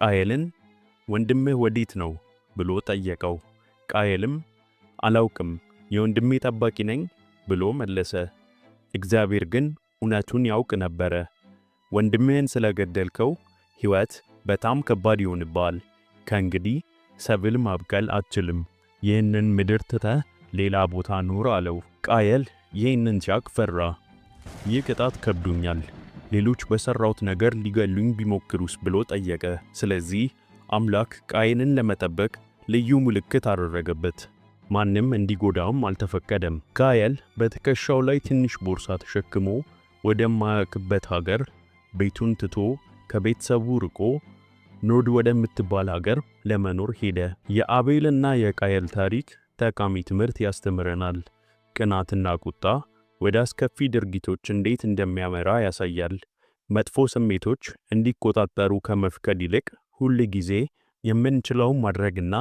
ቃየልን ወንድምህ ወዴት ነው ብሎ ጠየቀው። ቃየልም አላውቅም የወንድሜ ጠባቂ ነኝ ብሎ መለሰ። እግዚአብሔር ግን እውነቱን ያውቅ ነበረ። ወንድምህን ስለገደልከው ሕይወት በጣም ከባድ ይሆንብሃል። ከእንግዲህ ሰብል ማብቀል አትችልም። ይህንን ምድር ትተህ ሌላ ቦታ ኑር አለው። ቃየል ይህንን ሲያውቅ ፈራ። ይህ ቅጣት ከብዶኛል፣ ሌሎች በሰራውት ነገር ሊገሉኝ ቢሞክሩስ ብሎ ጠየቀ። ስለዚህ አምላክ ቃየልን ለመጠበቅ ልዩ ምልክት አደረገበት። ማንም እንዲጎዳውም አልተፈቀደም። ቃየል በትከሻው ላይ ትንሽ ቦርሳ ተሸክሞ ወደማያውቅበት ሀገር ቤቱን ትቶ ከቤተሰቡ ርቆ ኖድ ወደምትባል ሀገር ለመኖር ሄደ። የአቤልና የቃየል ታሪክ ጠቃሚ ትምህርት ያስተምረናል። ቅናትና ቁጣ ወደ አስከፊ ድርጊቶች እንዴት እንደሚያመራ ያሳያል። መጥፎ ስሜቶች እንዲቆጣጠሩ ከመፍቀድ ይልቅ ሁል ጊዜ የምንችለውን ማድረግና